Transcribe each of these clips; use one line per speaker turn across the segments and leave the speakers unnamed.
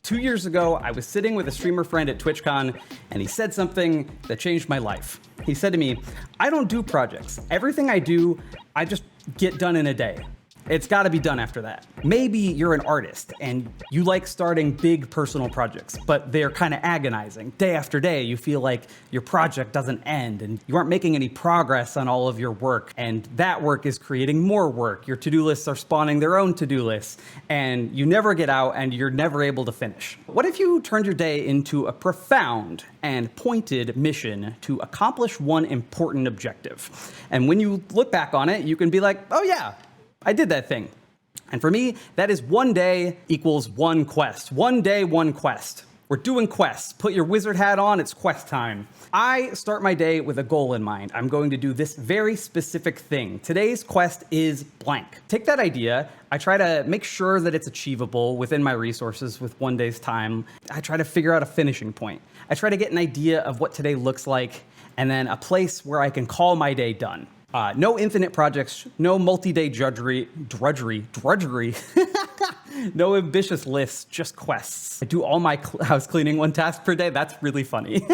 2 years ago, I was sitting with a streamer friend at TwitchCon, and he said something that changed my life. He said to me, I don't do projects. Everything I do, I just get done in a day. It's gotta be done after that. Maybe you're an artist and you like starting big personal projects, but they're kind of agonizing. Day after day, you feel like your project doesn't end and you aren't making any progress on all of your work. And that work is creating more work. Your to-do lists are spawning their own to-do lists and you never get out and you're never able to finish. What if you turned your day into a profound and pointed mission to accomplish one important objective? And when you look back on it, you can be like, oh yeah, I did that thing. And for me, that is one day equals one quest. One day, one quest. We're doing quests. Put your wizard hat on, it's quest time. I start my day with a goal in mind. I'm going to do this very specific thing. Today's quest is blank. Take that idea, I try to make sure that it's achievable within my resources with one day's time. I try to figure out a finishing point. I try to get an idea of what today looks like, and then a place where I can call my day done. No infinite projects, no multi-day drudgery, no ambitious lists, just quests. I do all my house cleaning one task per day. That's really funny.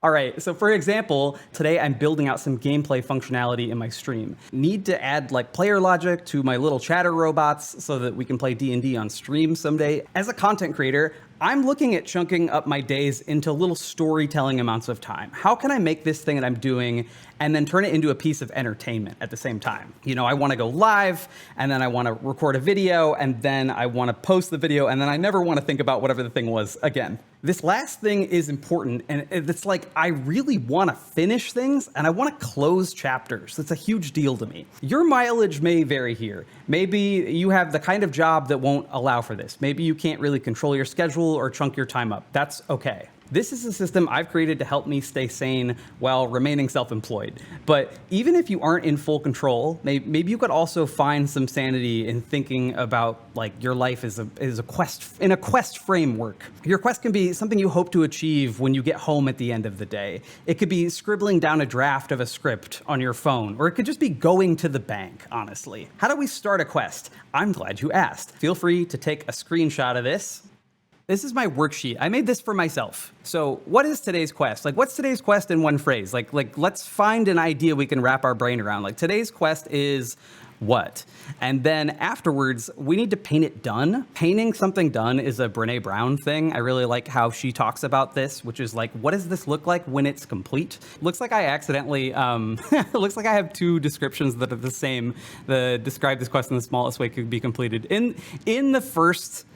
All right, so for example, today I'm building out some gameplay functionality in my stream. Need to add like player logic to my little chatter robots so that we can play D&D on stream someday. As a content creator, I'm looking at chunking up my days into little storytelling amounts of time. How can I make this thing that I'm doing and then turn it into a piece of entertainment at the same time? You know, I want to go live and then I want to record a video and then I want to post the video and then I never want to think about whatever the thing was again. This last thing is important and it's like I really want to finish things and I want to close chapters. It's a huge deal to me. Your mileage may vary here. Maybe you have the kind of job that won't allow for this. Maybe you can't really control your schedule or chunk your time up. That's okay. This is a system I've created to help me stay sane while remaining self-employed. But even if you aren't in full control, maybe you could also find some sanity in thinking about like your life is a quest, in a quest framework. Your quest can be something you hope to achieve when you get home at the end of the day. It could be scribbling down a draft of a script on your phone, or it could just be going to the bank, honestly. How do we start a quest? I'm glad you asked. Feel free to take a screenshot of this. This is my worksheet. I made this for myself. So what is today's quest? Like, what's today's quest in one phrase? Like let's find an idea we can wrap our brain around. Like, today's quest is what? And then afterwards, we need to paint it done. Painting something done is a Brené Brown thing. I really like how she talks about this, which is like, what does this look like when it's complete? Looks like I accidentally, looks like I have two descriptions that are the same. Describe this quest in the smallest way it could be completed. In the first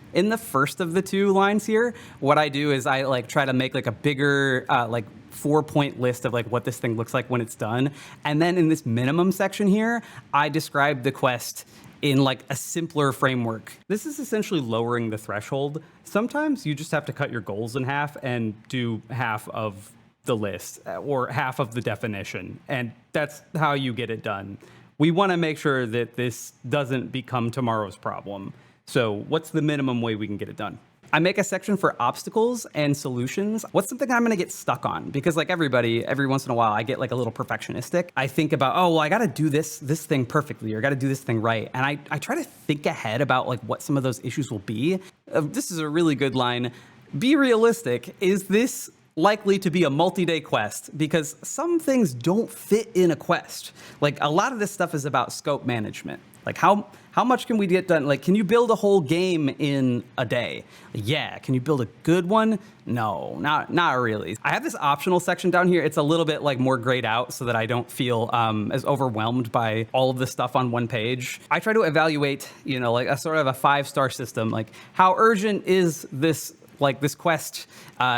of the two lines here, what I do is I like try to make like a bigger like 4-point list of like what this thing looks like when it's done. And then in this minimum section here, I describe the quest in like a simpler framework. This is essentially lowering the threshold. Sometimes you just have to cut your goals in half and do half of the list or half of the definition. And that's how you get it done. We want to make sure that this doesn't become tomorrow's problem. So what's the minimum way we can get it done? I make a section for obstacles and solutions. What's something I'm gonna get stuck on? Because like everybody, every once in a while, I get like a little perfectionistic. I think about, oh, well, I gotta do this thing perfectly, or I gotta do this thing right. And I try to think ahead about like what some of those issues will be. This is a really good line. Be realistic. Is this likely to be a multi-day quest? Because some things don't fit in a quest. Like a lot of this stuff is about scope management. Like how much can we get done? Like, can you build a whole game in a day? Yeah. Can you build a good one? No, not really. I have this optional section down here. It's a little bit like more grayed out so that I don't feel as overwhelmed by all of the stuff on one page. I try to evaluate, you know, like a sort of a 5-star system. Like, how urgent is this? Like this quest,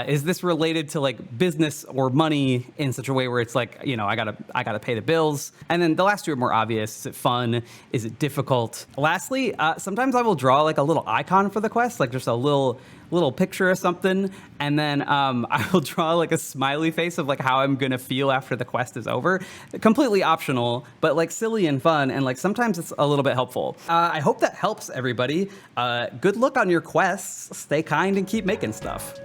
is this related to like business or money in such a way where it's like, you know, I gotta pay the bills? And then the last two are more obvious. Is it fun? Is it difficult? Lastly, sometimes I will draw like a little icon for the quest, like just a little picture or something. And then I will draw like a smiley face of like how I'm gonna feel after the quest is over. Completely optional, but like silly and fun. And like sometimes it's a little bit helpful. I hope that helps everybody. Good luck on your quests. Stay kind and keep making stuff.